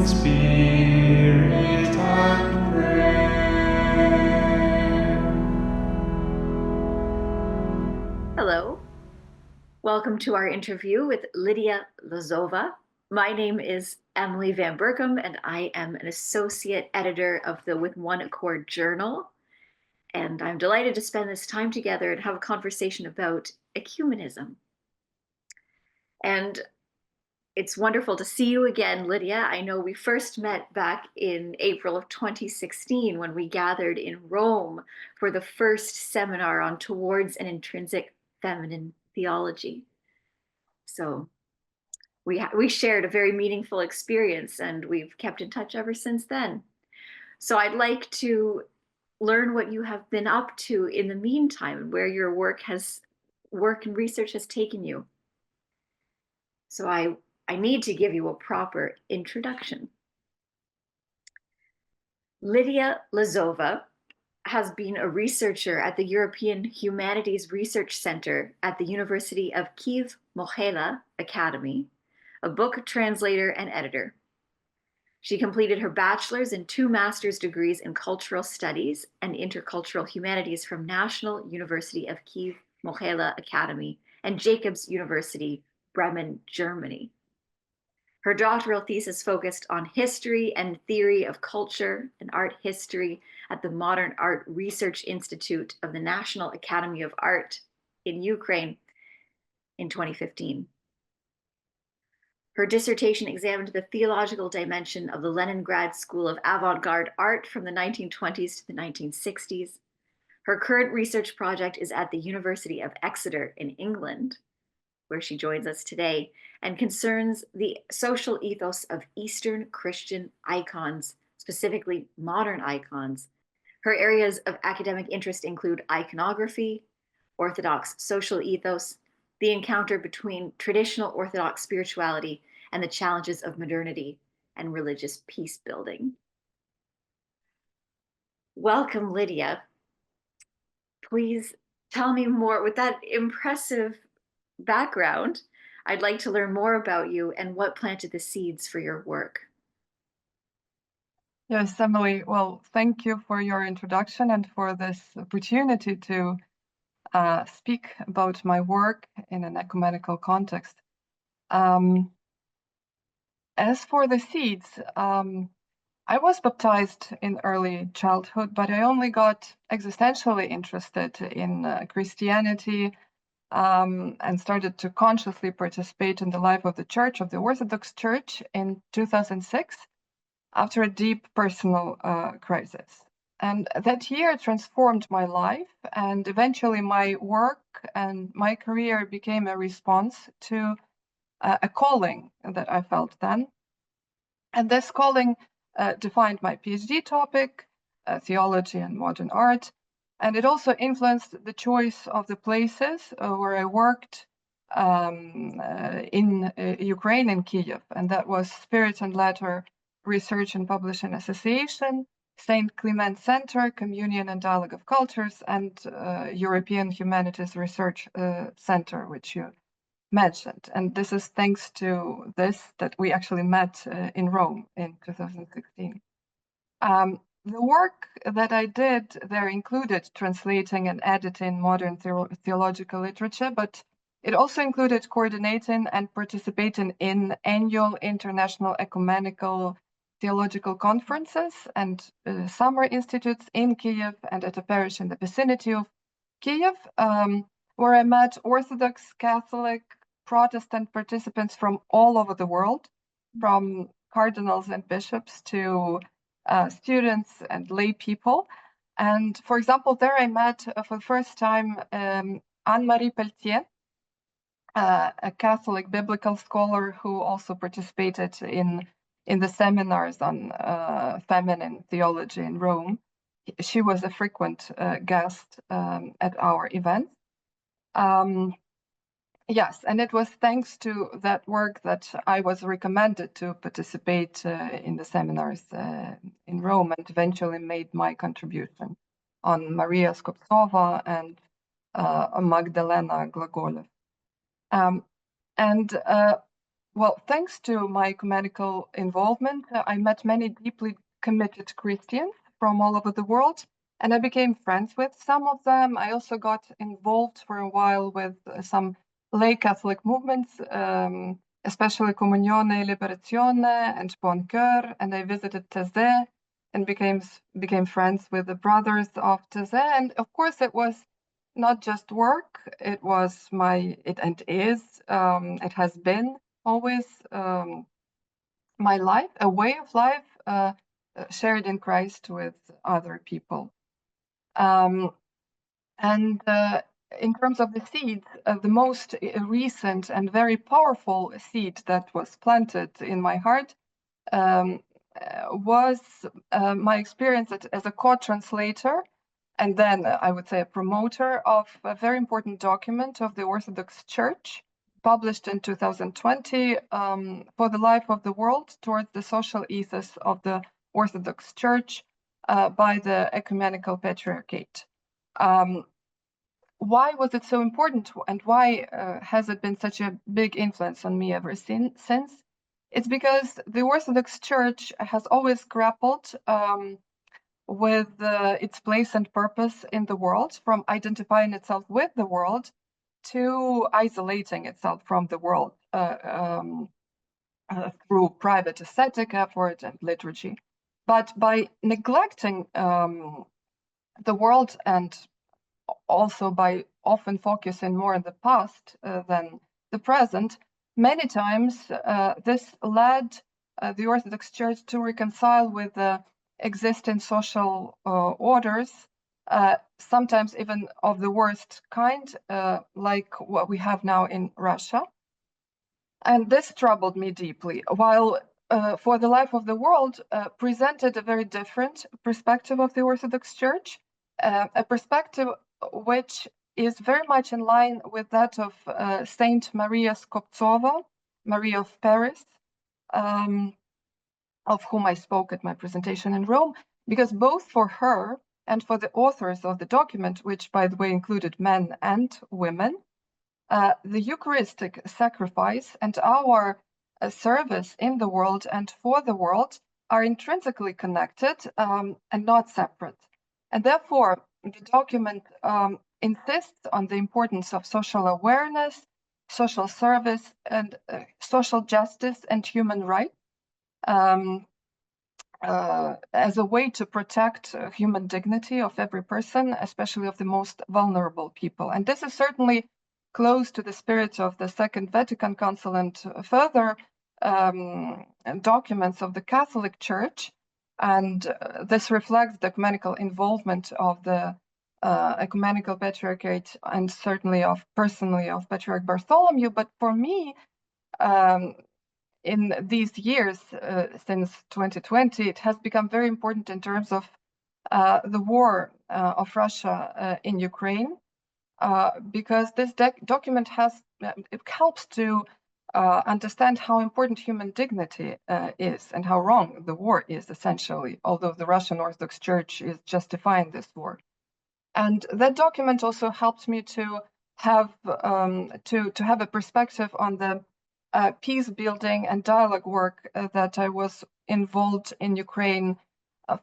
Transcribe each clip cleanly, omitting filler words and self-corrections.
in spirit and prayer. Hello. Welcome to our interview with Lidiya Lozova. My name is Emily VanBerkum, and I am an associate editor of the With One Accord Journal. And I'm delighted to spend this time together and have a conversation about ecumenism. And it's wonderful to see you again, Lidiya. I know we first met back in April of 2016 when we gathered in Rome for the first seminar on Towards an Intrinsic Feminine Theology. So we shared a very meaningful experience, and we've kept in touch ever since then. So I'd like to learn what you have been up to in the meantime and where your work and research has taken you. So I need to give you a proper introduction. Lidiya Lozova has been a researcher at the European Humanities Research Center at the University of Kyiv-Mohyla Academy, a book translator and editor. She completed her bachelor's and 2 master's degrees in cultural studies and intercultural humanities from National University of Kyiv-Mohyla Academy and Jacobs University, Bremen, Germany. Her doctoral thesis focused on history and theory of culture and art history at the Modern Art Research Institute of the National Academy of Art in Ukraine in 2015. Her dissertation examined the theological dimension of the Leningrad School of Avant-Garde Art from the 1920s to the 1960s. Her current research project is at the University of Exeter in England, where she joins us today, and concerns the social ethos of Eastern Christian icons, specifically modern icons. Her areas of academic interest include iconography, Orthodox social ethos, the encounter between traditional Orthodox spirituality and the challenges of modernity and religious peace building. Welcome, Lidiya. Please tell me more. With that impressive background, I'd like to learn more about you and what planted the seeds for your work. Yes, Emily. Well, thank you for your introduction and for this opportunity to speak about my work in an ecumenical context. As for the seeds, I was baptized in early childhood, but I only got existentially interested in Christianity and started to consciously participate in the life of the Church, of the Orthodox Church, in 2006. After a deep personal crisis. And that year transformed my life, and eventually my work and my career became a response to a calling that I felt then. And this calling defined my PhD topic, theology and modern art, and it also influenced the choice of the places where I worked in Ukraine, in Kyiv, and that was Spirit and Letter Research and Publishing Association, St. Clement Center, Communion and Dialogue of Cultures, and European Humanities Research Center, which you mentioned. And this is thanks to this that we actually met in Rome in 2016. The work that I did there included translating and editing modern theological literature, but it also included coordinating and participating in annual international ecumenical theological conferences and summer institutes in Kyiv and at a parish in the vicinity of Kyiv, where I met Orthodox, Catholic, Protestant participants from all over the world, from cardinals and bishops to students and lay people. And for example, there I met for the first time Anne-Marie Pelletier, a Catholic biblical scholar who also participated in the seminars on feminine theology in Rome. She was a frequent guest at our events. Yes, and it was thanks to that work that I was recommended to participate in the seminars in Rome and eventually made my contribution on Maria Skoptsova and Magdalena Glagolev. And Well, thanks to my ecumenical involvement, I met many deeply committed Christians from all over the world, and I became friends with some of them. I also got involved for a while with some lay Catholic movements, especially Comunione Liberazione and Bon Cœur, and I visited Taizé and became friends with the brothers of Taizé. And of course, it was not just work; it was it has been always my life, a way of life shared in Christ with other people. And in terms of the seeds, the most recent and very powerful seed that was planted in my heart was my experience as a co-translator, and then I would say a promoter of a very important document of the Orthodox Church, published in 2020, For the Life of the World Towards the Social Ethos of the Orthodox Church, by the Ecumenical Patriarchate. Why was it so important, and why has it been such a big influence on me ever since? It's because the Orthodox Church has always grappled with its place and purpose in the world, from identifying itself with the world to isolating itself from the world through private ascetic effort and liturgy. But by neglecting the world, and also by often focusing more on the past than the present, many times this led the Orthodox Church to reconcile with the existing social orders, sometimes even of the worst kind, like what we have now in Russia. And this troubled me deeply, while For the Life of the World presented a very different perspective of the Orthodox Church, a perspective which is very much in line with that of Saint Maria Skoptsova, Maria of Paris, of whom I spoke at my presentation in Rome, because both for her and for the authors of the document, which by the way included men and women, the Eucharistic sacrifice and our service in the world and for the world are intrinsically connected and not separate. And therefore, the document insists on the importance of social awareness, social service, and social justice and human rights as a way to protect human dignity of every person, especially of the most vulnerable people. And this is certainly close to the spirit of the Second Vatican Council and further documents of the Catholic Church. And this reflects the ecumenical involvement of the Ecumenical Patriarchate, and certainly personally of Patriarch Bartholomew. But for me, in these years since 2020, it has become very important in terms of the war of Russia in Ukraine, because this document it helps to understand how important human dignity is and how wrong the war is, essentially, although the Russian Orthodox Church is justifying this war. And that document also helped me to have a perspective on the peace building and dialogue work that I was involved in Ukraine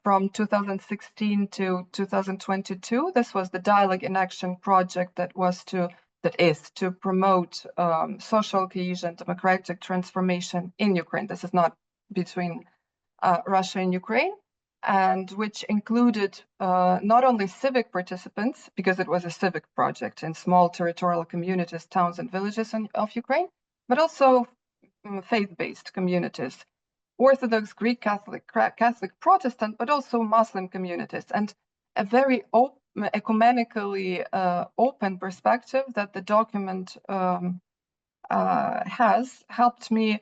from 2016 to 2022. This was the Dialogue in Action project that is to promote social cohesion, democratic transformation in Ukraine. This is not between Russia and Ukraine, and which included not only civic participants, because it was a civic project in small territorial communities, towns, and villages of Ukraine, but also faith-based communities, Orthodox, Greek Catholic, Catholic Protestant, but also Muslim communities, and a very ecumenically open perspective that the document has helped me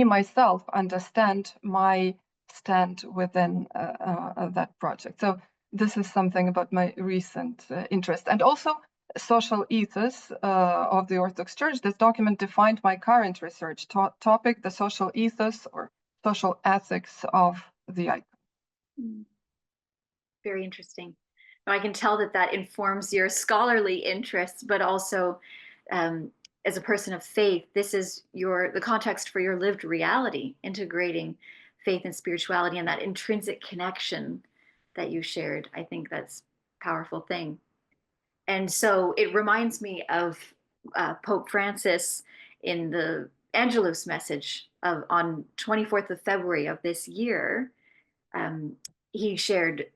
myself understand my stand within that project. So this is something about my recent interest. And also social ethos of the Orthodox Church. This document defined my current research topic, the social ethos or social ethics of the icon. Very interesting. I can tell that informs your scholarly interests, but also as a person of faith, this is the context for your lived reality, integrating faith and spirituality and that intrinsic connection that you shared. I think that's a powerful thing. And so it reminds me of Pope Francis in the Angelus message on 24th of February of this year. Um, he shared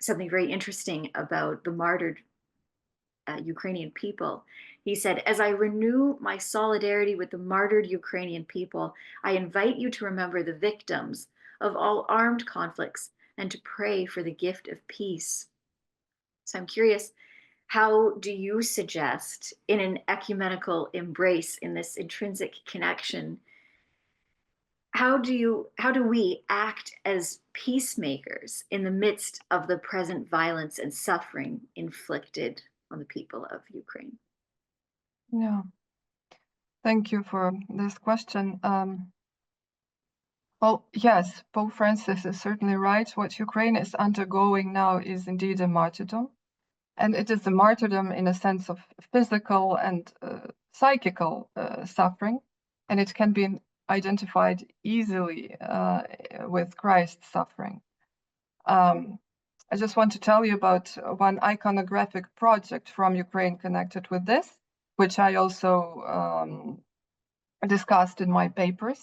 something very interesting about the martyred Ukrainian people. He said, "As I renew my solidarity with the martyred Ukrainian people, I invite you to remember the victims of all armed conflicts and to pray for the gift of peace." So I'm curious, how do you suggest, in an ecumenical embrace, in this intrinsic connection, how do we act as peacemakers in the midst of the present violence and suffering inflicted on the people of Ukraine? Yeah, thank you for this question. Well, yes, Pope Francis is certainly right. What Ukraine is undergoing now is indeed a martyrdom. And it is a martyrdom in a sense of physical and psychical suffering. And it can be identified easily with Christ's suffering. I just want to tell you about one iconographic project from Ukraine connected with this, which I also discussed in my papers,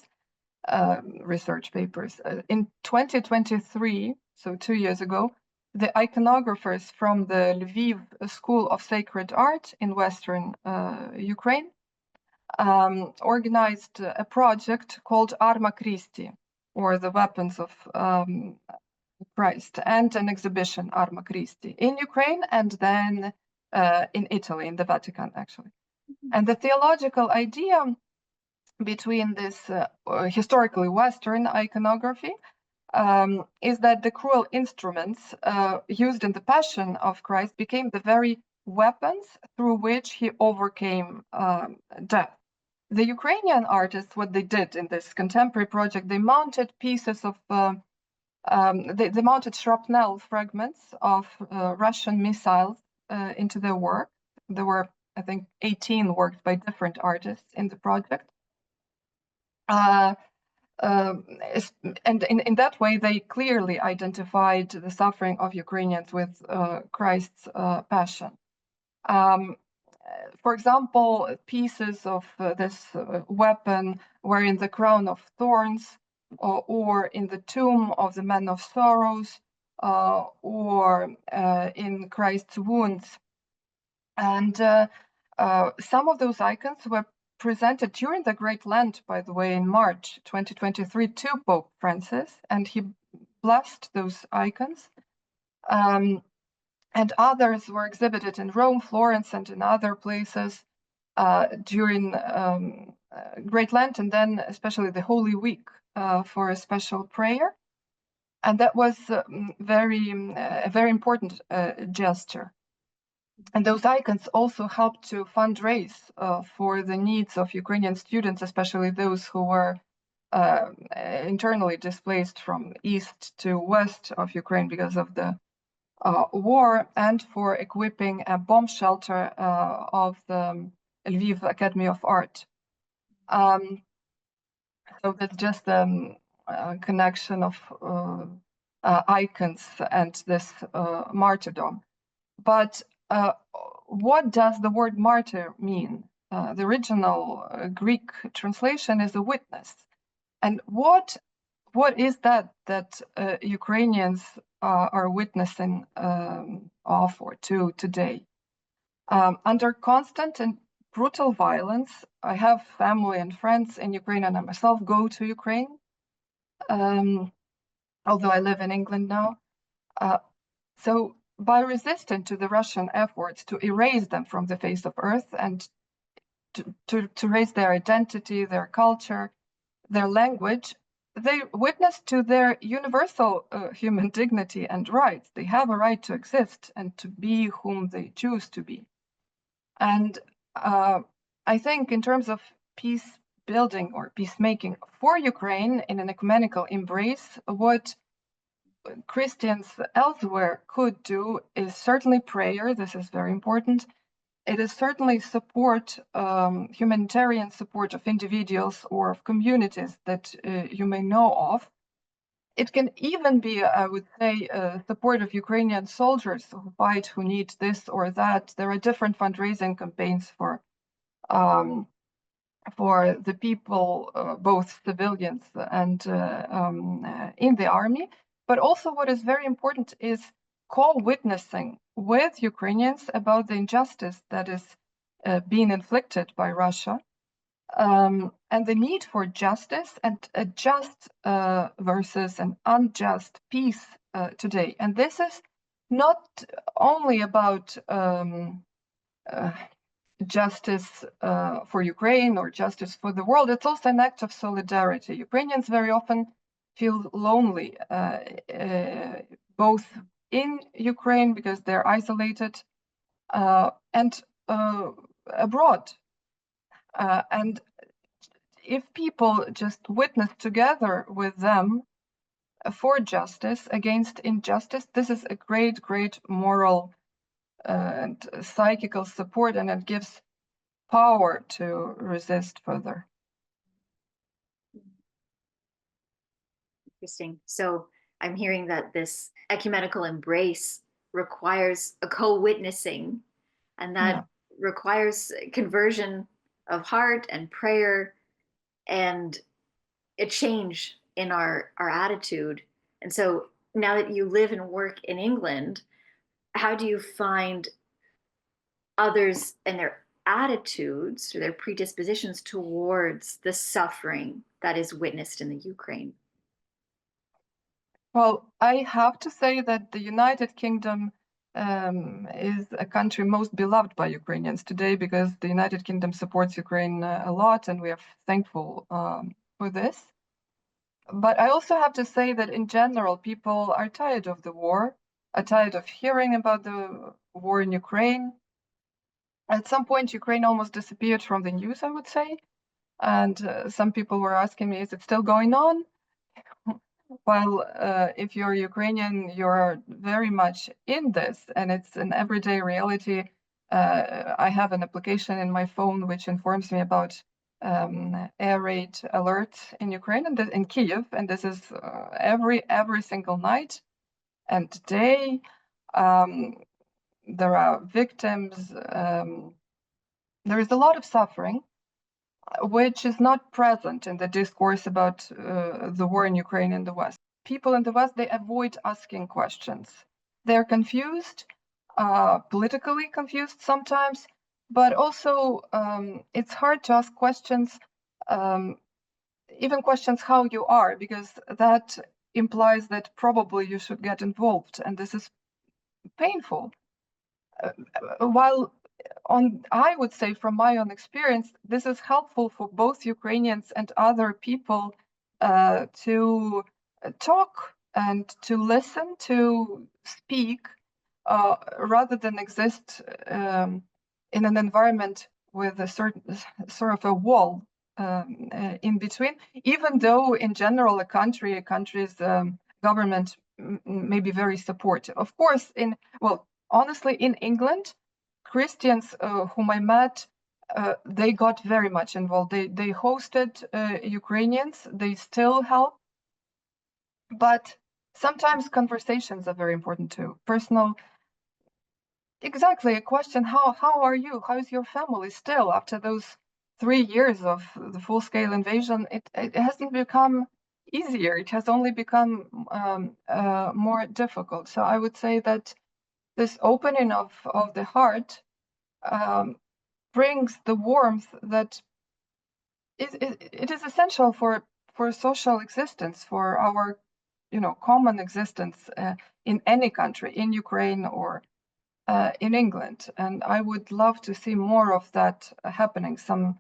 research papers. In 2023, so 2 years ago, the iconographers from the Lviv School of Sacred Art in Western Ukraine organized a project called Arma Christi, or the Weapons of Christ, and an exhibition, Arma Christi, in Ukraine and then in Italy, in the Vatican, actually. And the theological idea between this historically Western iconography is that the cruel instruments used in the Passion of Christ became the very weapons through which he overcame death. The Ukrainian artists, what they did in this contemporary project, they mounted pieces of, they mounted shrapnel fragments of Russian missiles into their work. There were, I think, 18 works by different artists in the project. And in that way, they clearly identified the suffering of Ukrainians with Christ's passion. For example, pieces of this weapon were in the crown of thorns, or in the tomb of the man of sorrows, or in Christ's wounds. And some of those icons were presented during the Great Lent, by the way, in March 2023 to Pope Francis, and he blessed those icons. And others were exhibited in Rome, Florence, and in other places during Great Lent, and then especially the Holy Week for a special prayer. And that was a very important gesture. And those icons also helped to fundraise for the needs of Ukrainian students, especially those who were internally displaced from east to west of Ukraine because of the war, and for equipping a bomb shelter of the Lviv Academy of Art. So that's just a connection of icons and this martyrdom. But what does the word martyr mean? The original Greek translation is a witness. And what is that Ukrainians are witnessing of or to today? Under constant and brutal violence, I have family and friends in Ukraine, and I myself go to Ukraine, although I live in England now. So by resisting to the Russian efforts to erase them from the face of earth and to raise their identity, their culture, their language, they witness to their universal human dignity and rights. They have a right to exist and to be whom they choose to be. And I think in terms of peace building or peacemaking for Ukraine in an ecumenical embrace, what Christians elsewhere could do is certainly prayer. This is very important. it is certainly support, humanitarian support of individuals or of communities that you may know of. It can even be, I would say, support of Ukrainian soldiers who fight, who need this or that. There are different fundraising campaigns for the people, both civilians and in the army. But also what is very important is co-witnessing with Ukrainians about the injustice that is being inflicted by Russia, and the need for justice and a just versus an unjust peace today. And this is not only about justice for Ukraine or justice for the world, it's also an act of solidarity. Ukrainians very often feel lonely, both in Ukraine because they're isolated and abroad. And if people just witness together with them for justice against injustice, this is a great, great moral and psychical support, and it gives power to resist further. Interesting. So I'm hearing that this ecumenical embrace requires a co-witnessing, and that requires conversion of heart and prayer and a change in our attitude. And so now that you live and work in England, how do you find others and their attitudes or their predispositions towards the suffering that is witnessed in the Ukraine? Well, I have to say that the United Kingdom is a country most beloved by Ukrainians today, because the United Kingdom supports Ukraine a lot, and we are thankful for this. But I also have to say that in general, people are tired of the war, are tired of hearing about the war in Ukraine. At some point, Ukraine almost disappeared from the news, I would say. And some people were asking me, is it still going on? Well, if you're Ukrainian, you're very much in this, and it's an everyday reality. I have an application in my phone which informs me about air raid alerts in Ukraine and in Kiev, and this is every single night and day. There are victims. There is a lot of suffering, which is not present in the discourse about the war in Ukraine in the West. People in the West, they avoid asking questions. They're confused, politically confused sometimes, but also it's hard to ask questions, even questions how you are, because that implies that probably you should get involved, and this is painful. While I would say from my own experience, this is helpful for both Ukrainians and other people to talk and to listen, to speak, rather than exist in an environment with a certain sort of a wall in between, even though in general a country's government may be very supportive. Of course, honestly, in England, Christians whom I met, they got very much involved. They hosted Ukrainians. They still help, but sometimes conversations are very important too. Personal, exactly, a question: how are you? How is your family still after those 3 years of the full-scale invasion? It hasn't become easier. It has only become more difficult. So I would say that this opening of the heart brings the warmth that it is essential for social existence, for our common existence in any country, in Ukraine or in England. And I would love to see more of that happening. Some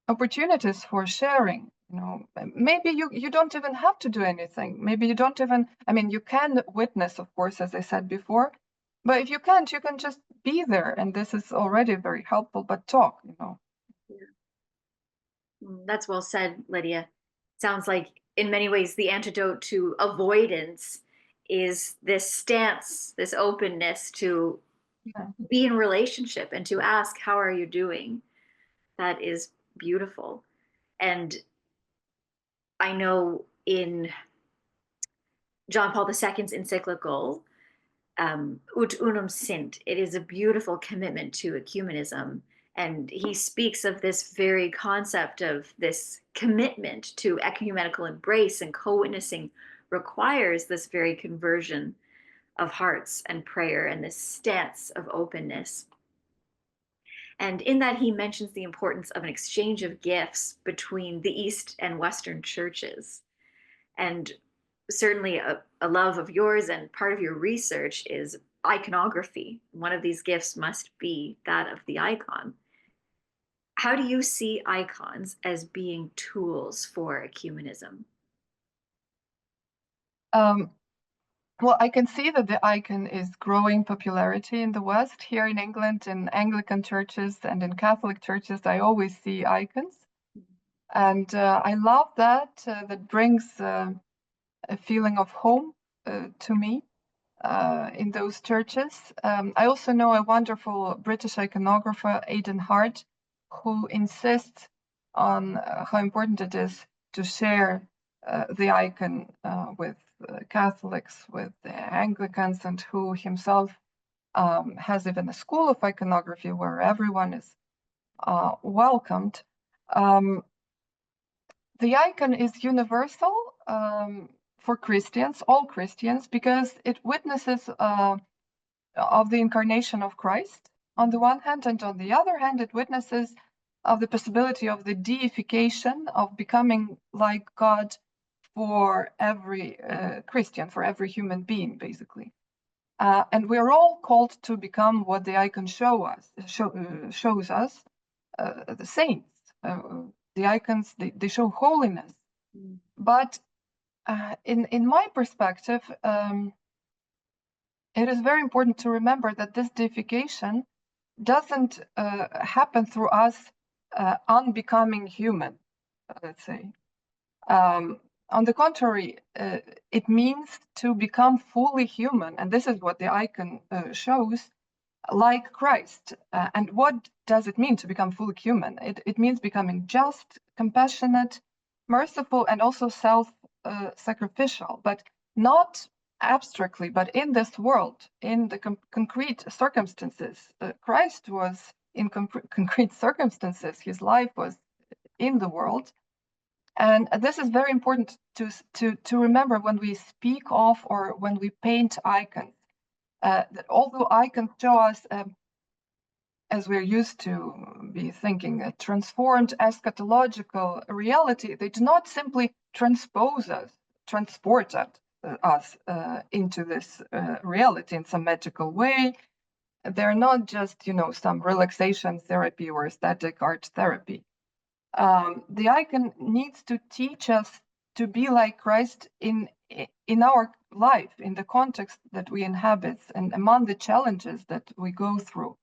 opportunities for sharing. Maybe you don't even have to do anything. Maybe you don't even, you can witness, of course, as I said before, but if you can't, you can just be there, and this is already very helpful. But talk. Yeah. That's well said, Lidiya. Sounds like in many ways the antidote to avoidance is this stance, this openness to Yeah. be in relationship and to ask, how are you doing? That is beautiful. And I know in John Paul II's encyclical, Ut Unum Sint, it is a beautiful commitment to ecumenism. And he speaks of this very concept of this commitment to ecumenical embrace and co witnessing requires this very conversion of hearts and prayer and this stance of openness. And in that, he mentions the importance of an exchange of gifts between the East and Western churches. And certainly a love of yours and part of your research is iconography. One of these gifts must be that of the icon. How do you see icons as being tools for ecumenism? Well, I can see that the icon is growing popularity in the West. Here in England, in Anglican churches and in Catholic churches, I always see icons. And I love that. That brings a feeling of home to me in those churches. I also know a wonderful British iconographer, Aidan Hart, who insists on how important it is to share the icon with Catholics, with Anglicans, and who himself has even a school of iconography where everyone is welcomed. The icon is universal for Christians, all Christians, because it witnesses of the incarnation of Christ on the one hand, and on the other hand, it witnesses of the possibility of the deification, of becoming like God for every Christian, for every human being, basically. And we're all called to become what the icon shows us, the saints. The icons, they show holiness. Mm. But in my perspective, it is very important to remember that this deification doesn't happen through us unbecoming human, let's say. On the contrary, it means to become fully human, and this is what the icon shows, like Christ. And what does it mean to become fully human? It means becoming just, compassionate, merciful, and also self-sacrificial, but not abstractly, but in this world, in the concrete circumstances. Christ was in concrete circumstances. His life was in the world. And this is very important to remember when we speak of or when we paint icons. That although icons show us, as we're used to be thinking, a transformed eschatological reality, they do not simply transport us into this reality in some magical way. They're not just, some relaxation therapy or aesthetic art therapy. The icon needs to teach us to be like Christ in our life, in the context that we inhabit, and among the challenges that we go through.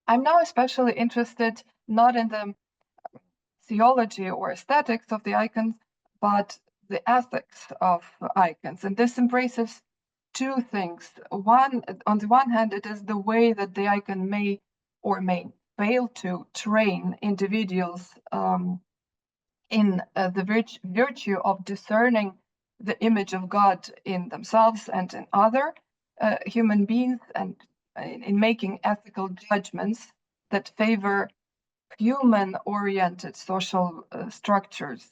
I'm now especially interested not in the theology or aesthetics of the icons, but the ethics of icons. And this embraces two things. One, on the one hand, it is the way that the icon may or may fail to train individuals in the virtue of discerning the image of God in themselves and in other human beings, and in making ethical judgments that favor human-oriented social structures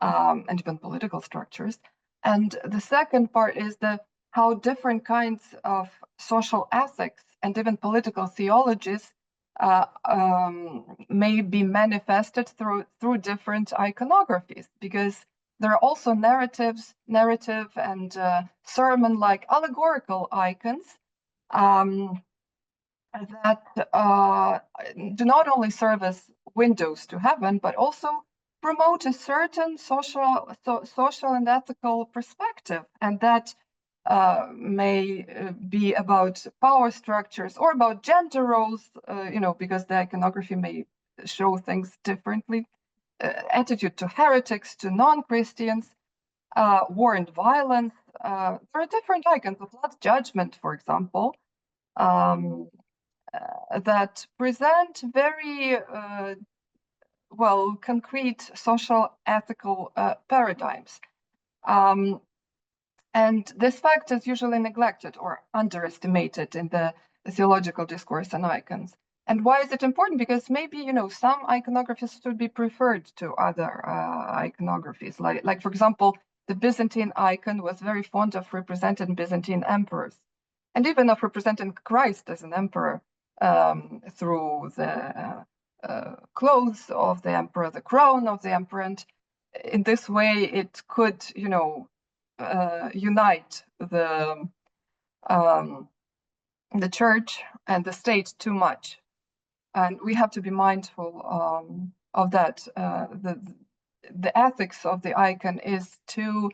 and even political structures. And the second part is how different kinds of social ethics and even political theologies may be manifested through different iconographies, because there are also narrative and sermon-like allegorical icons that do not only serve as windows to heaven, but also promote a certain social and ethical perspective, and that may be about power structures or about gender roles, because the iconography may show things differently, attitude to heretics, to non-Christians, war and violence. There are different icons of Last Judgment, for example. that present very concrete social ethical paradigms. And this fact is usually neglected or underestimated in the theological discourse on icons. And why is it important? Because maybe, some iconographies should be preferred to other iconographies. Like, for example, the Byzantine icon was very fond of representing Byzantine emperors, and even of representing Christ as an emperor through the clothes of the emperor, the crown of the emperor. And in this way, it could, unite the church and the state too much, and we have to be mindful of that. The ethics of the icon is to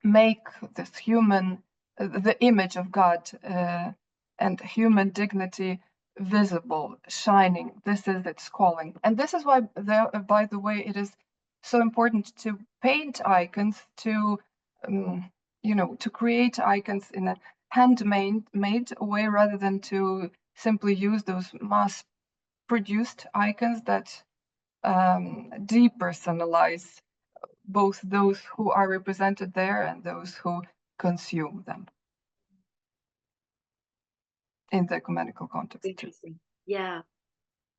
make this human, the image of God and human dignity visible, shining. This is its calling, and this is why, by the way, it is so important to paint icons, to to create icons in a handmade way rather than to simply use those mass-produced icons that depersonalize both those who are represented there and those who consume them in the ecumenical context. Interesting. Yeah.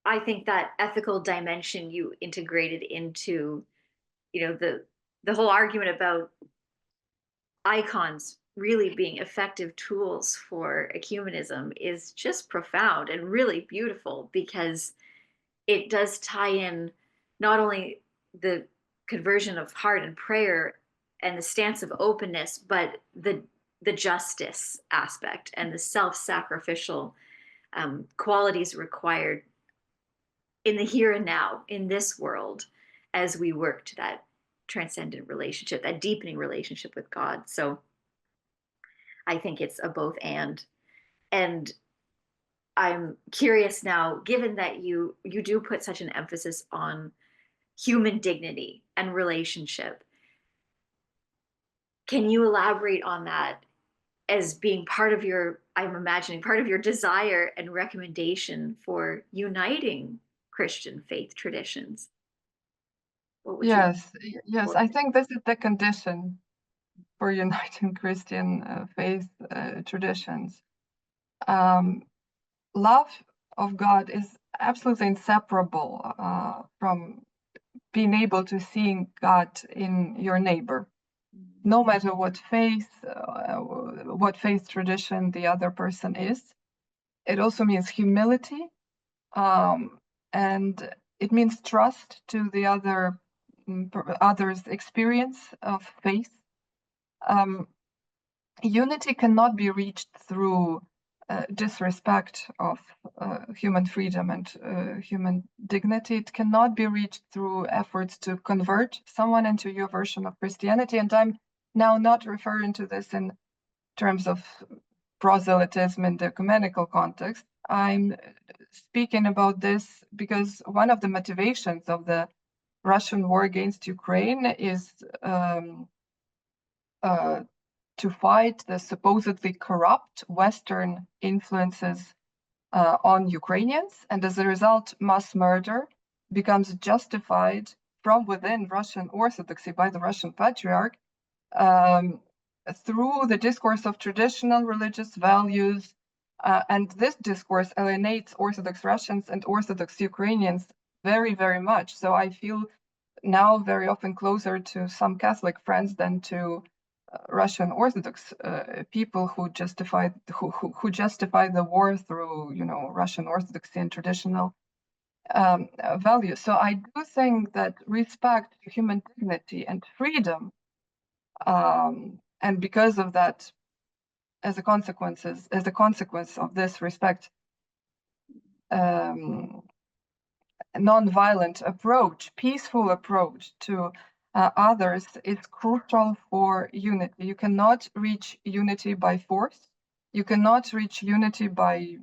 I think that ethical dimension you integrated into, the whole argument about icons really being effective tools for ecumenism is just profound and really beautiful, because it does tie in not only the conversion of heart and prayer and the stance of openness, but the justice aspect and the self-sacrificial qualities required in the here and now, in this world, as we work to that transcendent relationship, that deepening relationship with God. So I think it's a both and. And I'm curious now, given that you do put such an emphasis on human dignity and relationship, can you elaborate on that as being part of your, I'm imagining, part of your desire and recommendation for uniting Christian faith traditions? What would you? Yes, I think this is the condition for uniting Christian faith traditions. Love of God is absolutely inseparable from being able to see God in your neighbor, no matter what faith tradition the other person is. It also means humility, and it means trust to the other's experience of faith. Unity cannot be reached through disrespect of human freedom and human dignity. It cannot be reached through efforts to convert someone into your version of Christianity. And I'm now not referring to this in terms of proselytism in the ecumenical context. I'm speaking about this because one of the motivations of the Russian war against Ukraine is to fight the supposedly corrupt Western influences on Ukrainians, and as a result, mass murder becomes justified from within Russian Orthodoxy by the Russian Patriarch through the discourse of traditional religious values, and this discourse alienates Orthodox Russians and Orthodox Ukrainians very, very much. So I feel now very often closer to some Catholic friends than to Russian Orthodox people who justify the war through, Russian Orthodoxy and traditional values. So I do think that respect to human dignity and freedom, and because of that, as a consequence of this respect, non-violent approach, peaceful approach to others is crucial for unity. You cannot reach unity by force. You cannot reach unity by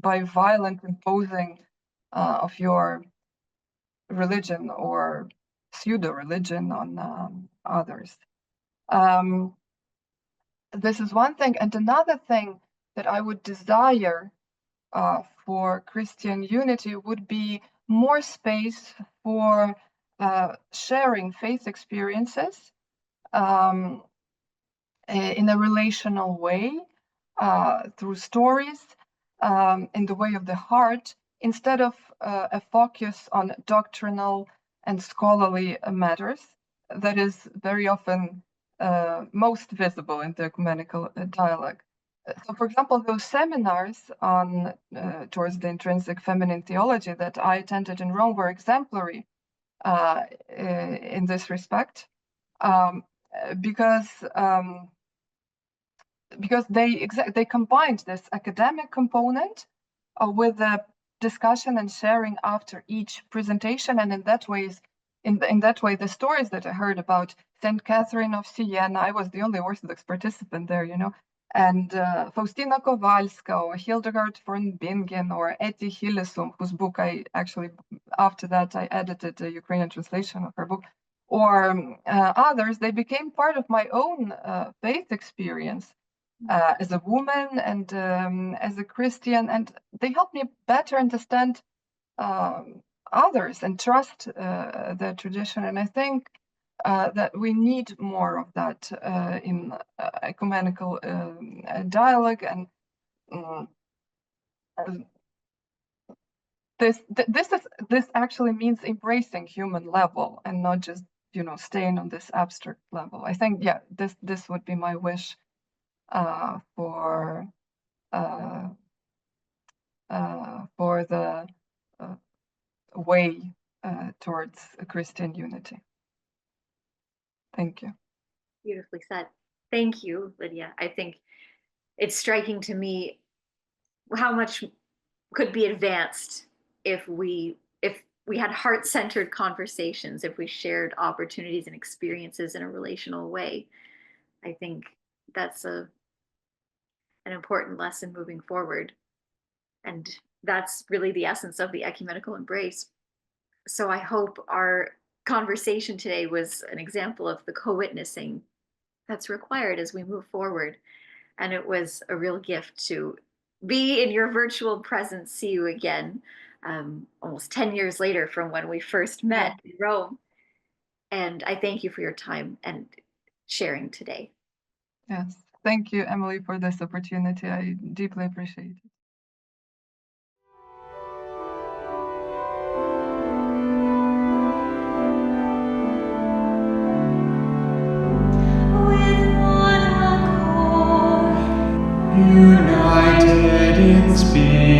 violent imposing of your religion or pseudo-religion on others. This is one thing. And another thing that I would desire for Christian unity would be more space for sharing faith experiences in a relational way, through stories, in the way of the heart, instead of a focus on doctrinal and scholarly matters that is very often most visible in the ecumenical dialogue. So, for example, those seminars on towards the intrinsic feminine theology that I attended in Rome were exemplary in this respect, because they combined this academic component with the discussion and sharing after each presentation, and in that way, the stories that I heard about Saint Catherine of Siena, I was the only Orthodox participant there, and Faustina Kowalska or Hildegard von Bingen or Etty Hillesum, whose book I actually, after that, I edited a Ukrainian translation of her book, or others. They became part of my own faith experience as a woman and as a Christian, and they helped me better understand others and trust their tradition. And I think that we need more of that in ecumenical dialogue, and this actually means embracing human level and not just staying on this abstract level. I think this would be my wish for the way towards a Christian unity. Thank you. Beautifully said. Thank you, Lidiya. I think it's striking to me how much could be advanced if we had heart-centered conversations, if we shared opportunities and experiences in a relational way. I think that's an important lesson moving forward. And that's really the essence of the ecumenical embrace. So I hope our conversation today was an example of the co-witnessing that's required as we move forward. And it was a real gift to be in your virtual presence, see you again, almost 10 years later from when we first met in Rome. And I thank you for your time and sharing today. Yes, thank you, Emily, for this opportunity. I deeply appreciate it. United in spirit.